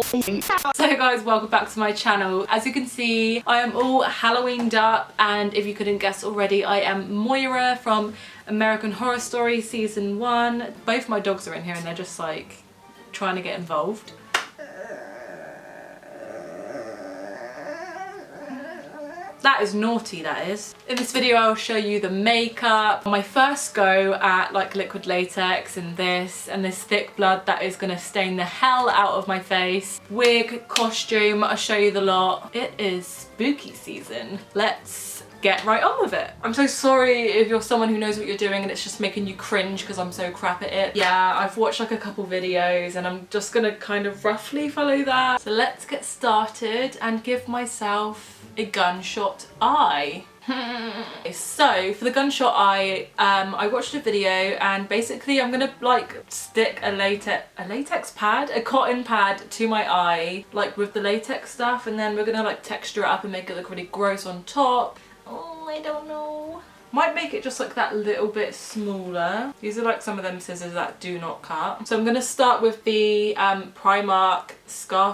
So guys, welcome back to my channel. As you can see, I am all Halloweened up, and if you couldn't guess already, I am Moira from American Horror Story Season 1. Both my dogs are in here and they're just like trying to get involved. That is naughty, that is. In this video I'll show you the makeup, my first go at like liquid latex and this thick blood that is gonna stain the hell out of my face. Wig, costume, I'll show you the lot. It is spooky season. Let's get right on with it. I'm so sorry if you're someone who knows what you're doing and it's just making you cringe because I'm so crap at it. Yeah, I've watched like a couple videos and I'm just gonna kind of roughly follow that. So let's get started and give myself a gunshot eye. So for the gunshot eye, I watched a video and basically I'm gonna like stick a cotton pad to my eye, like with the latex stuff, and then we're gonna like texture it up and make it look really gross on top. Oh, I don't know. Might make it just like that little bit smaller. These are like some of them scissors that do not cut. So I'm going to start with the Primark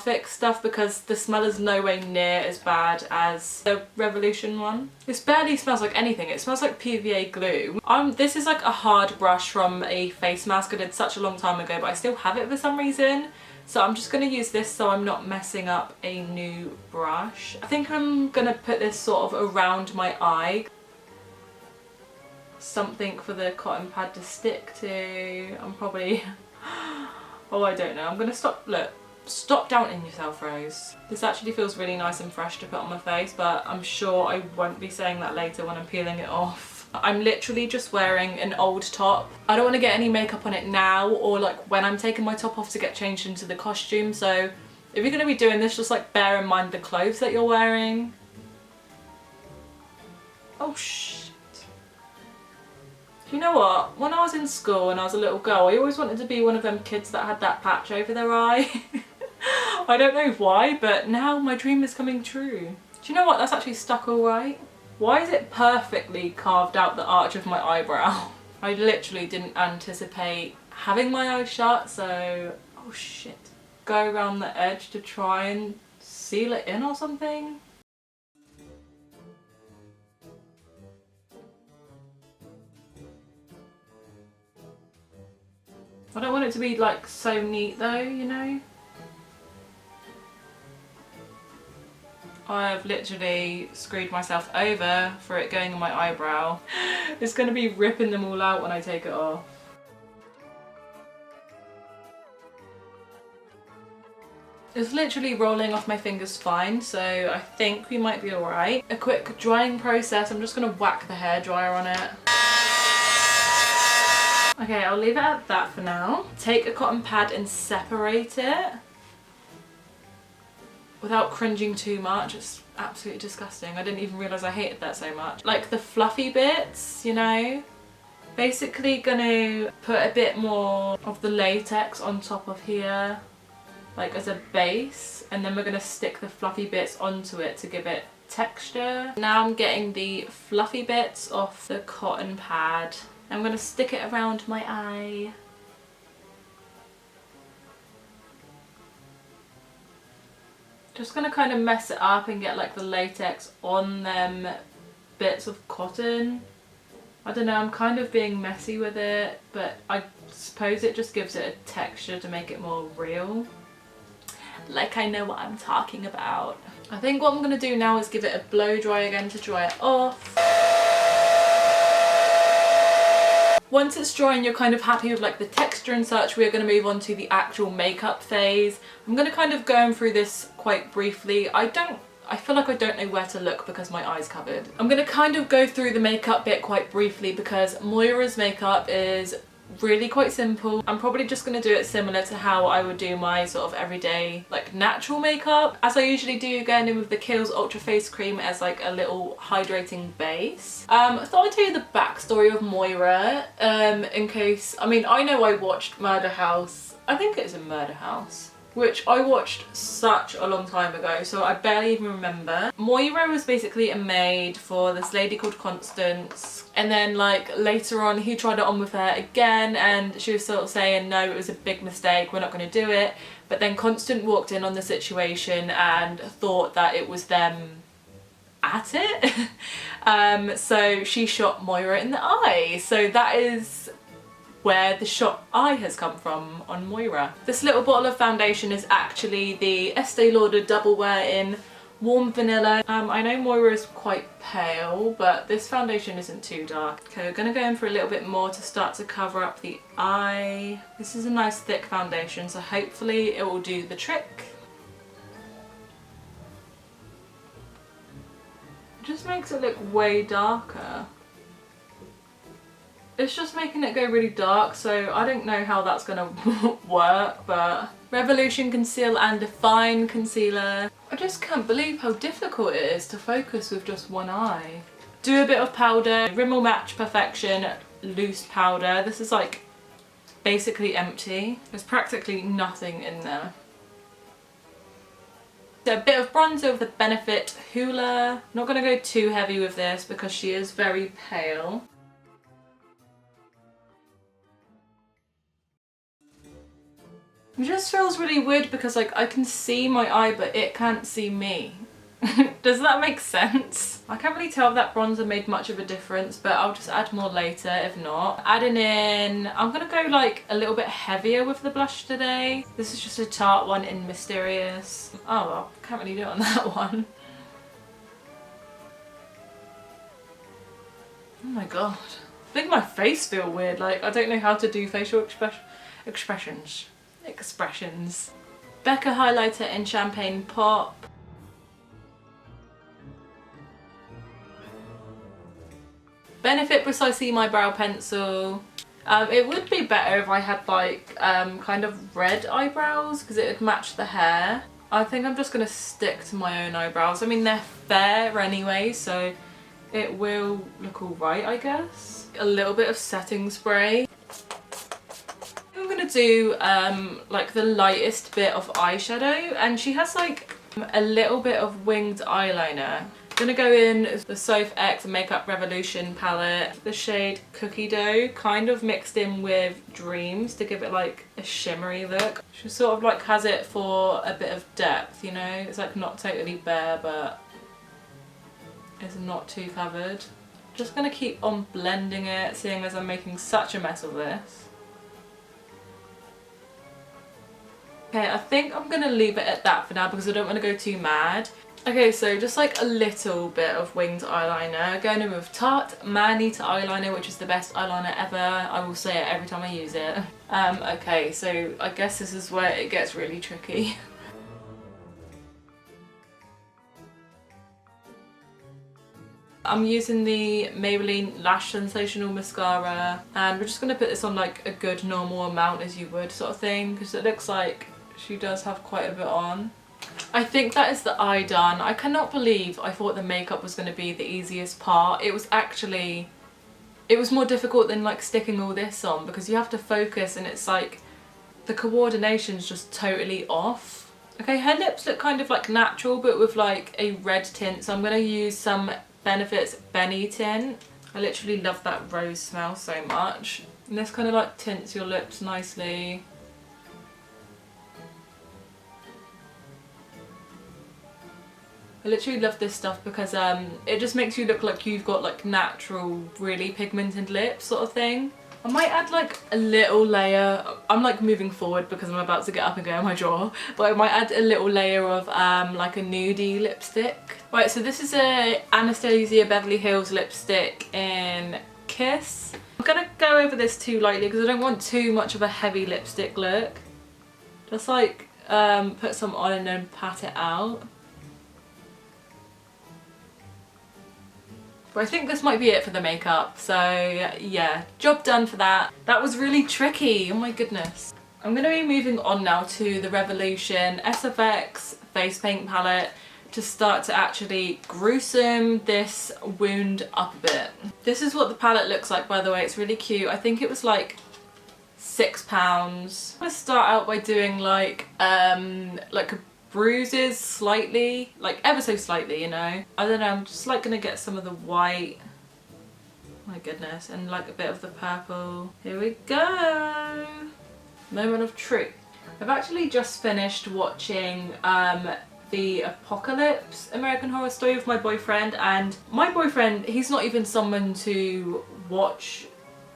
Fix stuff because the smell is nowhere near as bad as the Revolution one. This barely smells like anything. It smells like PVA glue. This is like a hard brush from a face mask I did such a long time ago, but I still have it for some reason. So I'm just going to use this so I'm not messing up a new brush. I think I'm going to put this sort of around my eye. Something for the cotton pad to stick to. I'm probably... oh, I don't know. I'm going to stop... Look. Stop doubting yourself, Rose. This actually feels really nice and fresh to put on my face, but I'm sure I won't be saying that later when I'm peeling it off. I'm literally just wearing an old top. I don't want to get any makeup on it now or like when I'm taking my top off to get changed into the costume. So if you're going to be doing this, just like bear in mind the clothes that you're wearing. Oh shit. You know what? When I was in school and I was a little girl, I always wanted to be one of them kids that had that patch over their eye. I don't know why, but now my dream is coming true. Do you know what? That's actually stuck all right. Why is it perfectly carved out the arch of my eyebrow? I literally didn't anticipate having my eyes shut, so... oh shit. Go around the edge to try and seal it in or something? I don't want it to be like so neat though, you know? I have literally screwed myself over for it going on my eyebrow. It's going to be ripping them all out when I take it off. It's literally rolling off my fingers fine, so I think we might be alright. A quick drying process. I'm just going to whack the hairdryer on it. Okay, I'll leave it at that for now. Take a cotton pad and separate it without cringing too much. It's absolutely disgusting. I didn't even realise I hated that so much. Like the fluffy bits, you know? Basically gonna put a bit more of the latex on top of here, like as a base, and then we're gonna stick the fluffy bits onto it to give it texture. Now I'm getting the fluffy bits off the cotton pad. I'm going to stick it around my eye. Just going to kind of mess it up and get like the latex on them bits of cotton. I don't know, I'm kind of being messy with it, but I suppose it just gives it a texture to make it more real. Like I know what I'm talking about. I think what I'm going to do now is give it a blow dry again to dry it off. Once it's dry and you're kind of happy with like the texture and such, we're going to move on to the actual makeup phase. I'm going to kind of go through this quite briefly. I feel like I don't know where to look because my eye's covered. I'm going to kind of go through the makeup bit quite briefly because Moira's makeup is really quite simple. I'm probably just going to do it similar to how I would do my sort of everyday like natural makeup, as I usually do, going in with the Kiehl's Ultra Face Cream as like a little hydrating base. I thought I'd tell you the backstory of Moira in case, I mean, I know I watched Murder House, I think it's a Murder House, which I watched such a long time ago, so I barely even remember. Moira was basically a maid for this lady called Constance, and then like later on he tried it on with her again and she was sort of saying no, it was a big mistake, we're not going to do it. but then Constant walked in on the situation and thought that it was them at it. So she shot Moira in the eye. So that is where the shot eye has come from on Moira. This little bottle of foundation is actually the Estee Lauder Double Wear in Warm Vanilla. I know Moira is quite pale, but this foundation isn't too dark. Okay, we're gonna go in for a little bit more to start to cover up the eye. This is a nice thick foundation, so hopefully it will do the trick. It just makes it look way darker. It's just making it go really dark, so I don't know how that's gonna work, but Revolution Conceal and Define Concealer. I just can't believe how difficult it is to focus with just one eye. Do a bit of powder, Rimmel Match Perfection loose powder. This is like basically empty. There's practically nothing in there. So a bit of bronzer with the Benefit Hoola. Not gonna go too heavy with this because she is very pale. It just feels really weird because like I can see my eye but it can't see me. Does that make sense? I can't really tell if that bronzer made much of a difference, but I'll just add more later if not. Adding in, I'm gonna go like a little bit heavier with the blush today. This is just a Tarte one in Mysterious. Oh well, can't really do it on that one. Oh my god. I think my face feels weird, like I don't know how to do facial expressions. Becca highlighter in Champagne Pop. Benefit Precisely My Brow Pencil. It would be better if I had like kind of red eyebrows because it would match the hair. I think I'm just going to stick to my own eyebrows. I mean they're fair anyway, so it will look alright I guess. A little bit of setting spray. I'm going to do like the lightest bit of eyeshadow, and she has like a little bit of winged eyeliner. I'm going to go in the SFX Makeup Revolution palette, the shade Cookie Dough, kind of mixed in with Dreams to give it like a shimmery look. She sort of like has it for a bit of depth, you know, it's like not totally bare but it's not too covered. Just going to keep on blending it, seeing as I'm making such a mess of this. Okay, I think I'm going to leave it at that for now because I don't want to go too mad. Okay, so just like a little bit of winged eyeliner. Going in with Tarte Man-Eater eyeliner, which is the best eyeliner ever. I will say it every time I use it. Okay, so I guess this is where it gets really tricky. I'm using the Maybelline Lash Sensational Mascara, and we're just going to put this on like a good normal amount as you would sort of thing, because it looks like she does have quite a bit on. I think that is the eye done. I cannot believe I thought the makeup was going to be the easiest part. It was actually, it was more difficult than like sticking all this on because you have to focus and it's like the coordination's just totally off. Okay, her lips look kind of like natural but with like a red tint, so I'm going to use some Benefit's Benny tint. I literally love that rose smell so much. And this kind of like tints your lips nicely. I literally love this stuff because it just makes you look like you've got like natural, really pigmented lips sort of thing. I might add like a little layer, I'm like moving forward because I'm about to get up and go in my drawer, but I might add a little layer of like a nudie lipstick. Right, so this is a Anastasia Beverly Hills lipstick in Kiss. I'm gonna go over this too lightly because I don't want too much of a heavy lipstick look. Just like put some on and then pat it out. But I think this might be it for the makeup, so yeah, job done for that. That was really tricky, oh my goodness. I'm going to be moving on now to the Revolution SFX Face Paint palette to start to actually gruesome this wound up a bit. This is what the palette looks like, by the way. It's really cute. I think it was like £6. I'm going to start out by doing like a bruises slightly, like ever so slightly, you know. I don't know, I'm just like gonna get some of the white, my goodness, and like a bit of the purple. Here we go. Moment of truth. I've actually just finished watching the Apocalypse American Horror Story with my boyfriend, and my boyfriend, he's not even someone to watch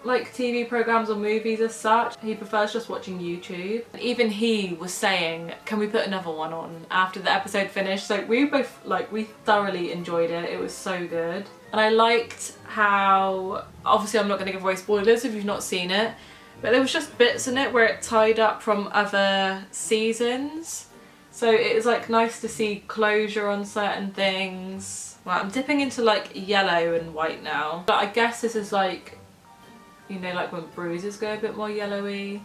like TV programs or movies as such. He prefers just watching YouTube. And even he was saying, can we put another one on after the episode finished? So we both, like, we thoroughly enjoyed it. It was so good. And I liked how, obviously I'm not going to give away spoilers if you've not seen it, but there was just bits in it where it tied up from other seasons. So it was like nice to see closure on certain things. Well, I'm dipping into like yellow and white now, but I guess this is like, you know, like when bruises go a bit more yellowy.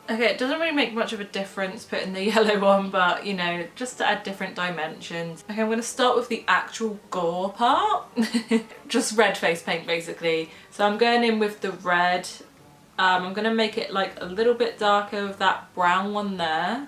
Okay, it doesn't really make much of a difference putting the yellow on, but you know, just to add different dimensions. Okay, I'm going to start with the actual gore part. Just red face paint basically. So I'm going in with the red. I'm going to make it like a little bit darker with that brown one there.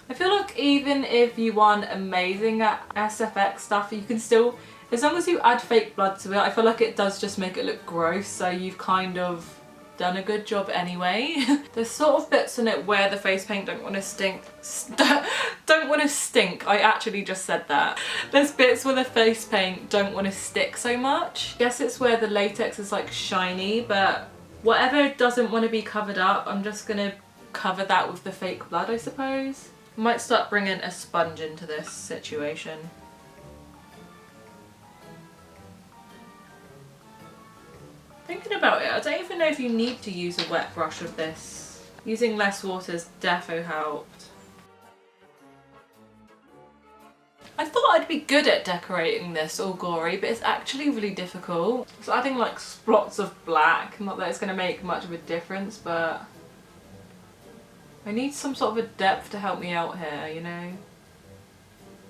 I feel like even if you aren't amazing at SFX stuff, you can still, as long as you add fake blood to it, I feel like it does just make it look gross, so you've kind of done a good job anyway. There's sort of bits in it where the face paint don't want to stink. Don't want to stink. I actually just said that. There's bits where the face paint don't want to stick so much. I guess it's where the latex is like shiny, but whatever doesn't want to be covered up, I'm just gonna cover that with the fake blood, I suppose. I might start bringing a sponge into this situation. Thinking about it, I don't even know if you need to use a wet brush with this. Using less water's defo helped. I thought I'd be good at decorating this all gory, but it's actually really difficult. So adding like splots of black, not that it's going to make much of a difference, but I need some sort of a depth to help me out here, you know?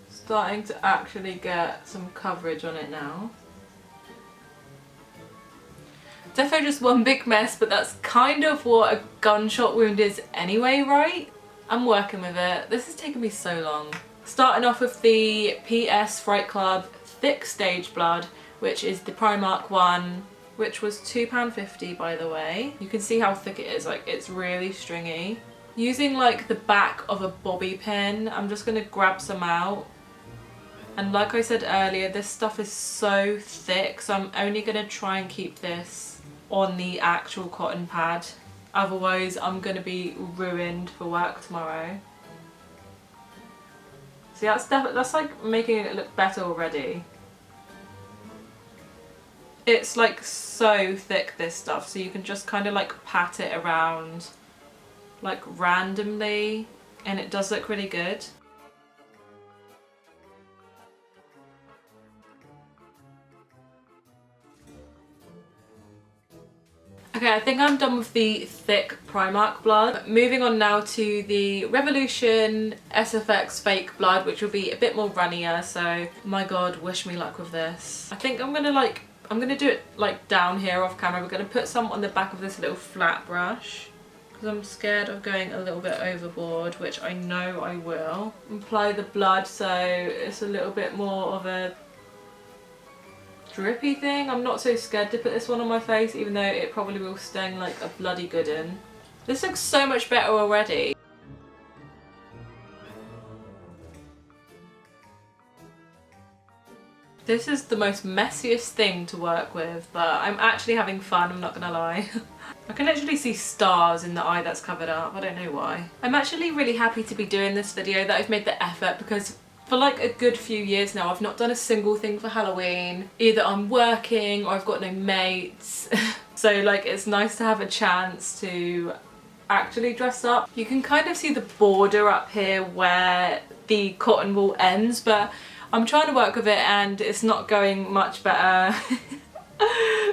Starting to actually get some coverage on it now. Defo just one big mess, but that's kind of what a gunshot wound is anyway, right? I'm working with it. This has taken me so long. Starting off with the PS Fright Club Thick Stage Blood, which is the Primark one, which was £2.50 by the way. You can see how thick it is, like it's really stringy. Using like the back of a bobby pin, I'm just going to grab some out. And like I said earlier, this stuff is so thick, so I'm only going to try and keep this on the actual cotton pad. Otherwise, I'm going to be ruined for work tomorrow. See, that's like making it look better already. It's like so thick, this stuff, so you can just kind of like pat it around like randomly, and it does look really good. Okay, I think I'm done with the thick Primark blood. Moving on now to the Revolution SFX fake blood, which will be a bit more runnier, so my god, wish me luck with this. I think I'm gonna do it like down here off camera. We're gonna put some on the back of this little flat brush, because I'm scared of going a little bit overboard, which I know I will. Apply the blood so it's a little bit more of a drippy thing. I'm not so scared to put this one on my face, even though it probably will sting like a bloody good un. This looks so much better already. This is the most messiest thing to work with, but I'm actually having fun, I'm not gonna lie. I can literally see stars in the eye that's covered up, I don't know why. I'm actually really happy to be doing this video, that I've made the effort, because for like a good few years now I've not done a single thing for Halloween. Either I'm working or I've got no mates. So like it's nice to have a chance to actually dress up. You can kind of see the border up here where the cotton wool ends, but I'm trying to work with it and it's not going much better.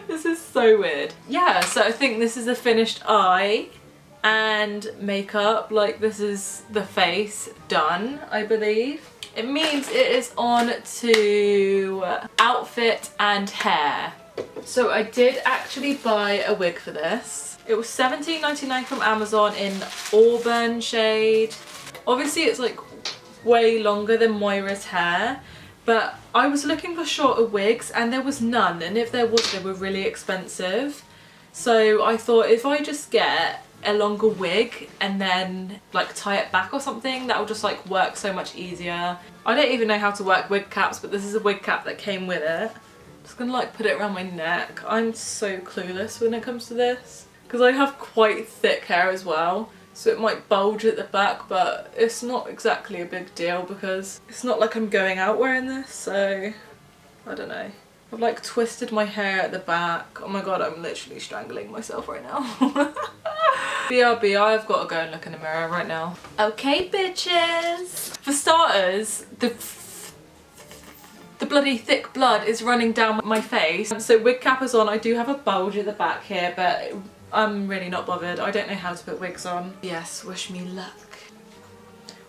This is so weird. Yeah, so I think this is a finished eye and makeup. Like this is the face done, I believe. It means it is on to outfit and hair. So I did actually buy a wig for this. It was $17.99 from Amazon in Auburn shade. Obviously it's like way longer than Moira's hair, But I was looking for shorter wigs and there was none, and if there was, they were really expensive. So I thought if I just get a longer wig and then like tie it back or something, that will just like work so much easier. I don't even know how to work wig caps, but this is a wig cap that came with it. Just gonna like put it around my neck. I'm so clueless when it comes to this because I have quite thick hair as well, so it might bulge at the back, but it's not exactly a big deal because it's not like I'm going out wearing this, so I don't know. I've like twisted my hair at the back. Oh my god, I'm literally strangling myself right now. BRB, I've got to go and look in the mirror right now. Okay, bitches. For starters, the bloody thick blood is running down my face. So wig cap is on. I do have a bulge at the back here, but I'm really not bothered. I don't know how to put wigs on. Yes, wish me luck.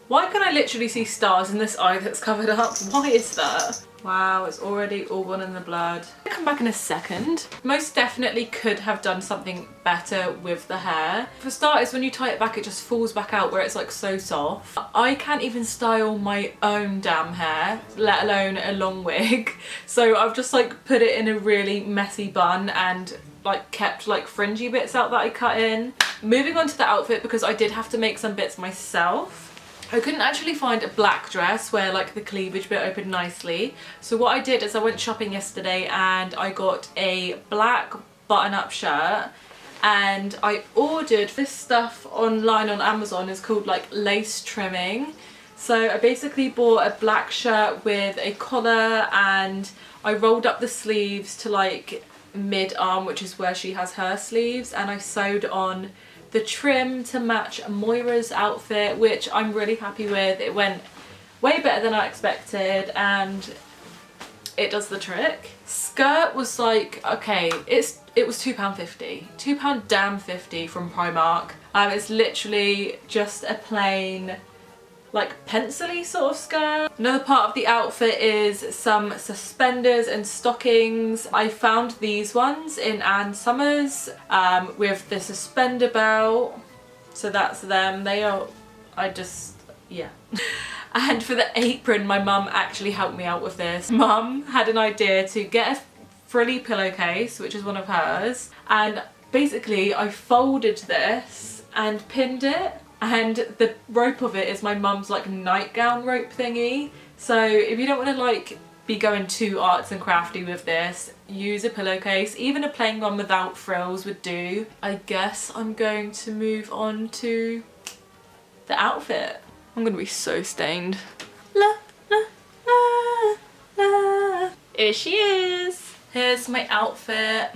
Why can I literally see stars in this eye that's covered up? Why is that? Wow, it's already all gone in the blood. I'll come back in a second. Most definitely could have done something better with the hair. For starters, when you tie it back, it just falls back out where it's like so soft. I can't even style my own damn hair, let alone a long wig. So I've just like put it in a really messy bun and like kept like fringy bits out that I cut in. Moving on to the outfit, because I did have to make some bits myself. I couldn't actually find a black dress where like the cleavage bit opened nicely. So what I did is I went shopping yesterday and I got a black button-up shirt, and I ordered this stuff online on Amazon. It's called like lace trimming. So I basically bought a black shirt with a collar and I rolled up the sleeves to like mid-arm, which is where she has her sleeves, and I sewed on the trim to match Moira's outfit, which I'm really happy with. It went way better than I expected and it does the trick. Skirt was like, okay, it was £2.50. £2 damn 50 from Primark. It's literally just a plain like pencil-y sort of skirt. Another part of the outfit is some suspenders and stockings. I found these ones in Ann Summers with the suspender belt. So that's them. They are, yeah. And for the apron, my mum actually helped me out with this. Mum had an idea to get a frilly pillowcase, which is one of hers. And basically I folded this and pinned it. And the rope of it is my mum's like nightgown rope thingy. So if you don't want to like be going too arts and crafty with this, use a pillowcase. Even a plain one without frills would do. I guess I'm going to move on to the outfit. I'm gonna be so stained. La, la, la, la. Here she is. Here's my outfit.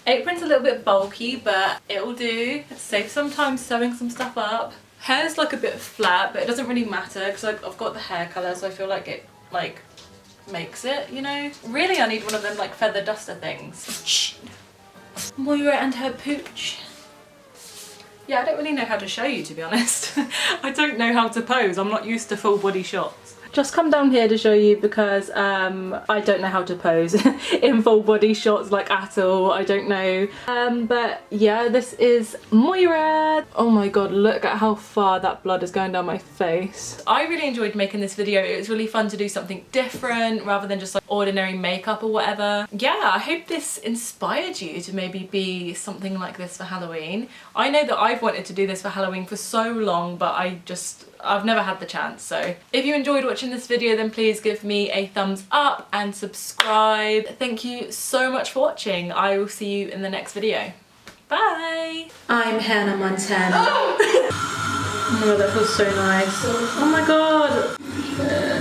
Apron's a little bit bulky, but it'll do. Save some time sewing some stuff up. Hair's like a bit flat, but it doesn't really matter because I've got the hair colour, so I feel like it like makes it, you know? Really, I need one of them like feather duster things. Moira and her pooch. Yeah, I don't really know how to show you, to be honest. I don't know how to pose. I'm not used to full body shots. Just come down here to show you because I don't know how to pose in full body shots like at all. I don't know. But yeah, this is Moira. Oh my god, look at how far that blood is going down my face. I really enjoyed making this video. It was really fun to do something different rather than just like ordinary makeup or whatever. Yeah, I hope this inspired you to maybe be something like this for Halloween. I know that I've wanted to do this for Halloween for so long, but I've never had the chance. So if you enjoyed watching this video, then please give me a thumbs up and subscribe. Thank you so much for watching. I will see you in the next video. Bye. I'm Hannah Montana. Oh my god, that feels so nice. Oh my god.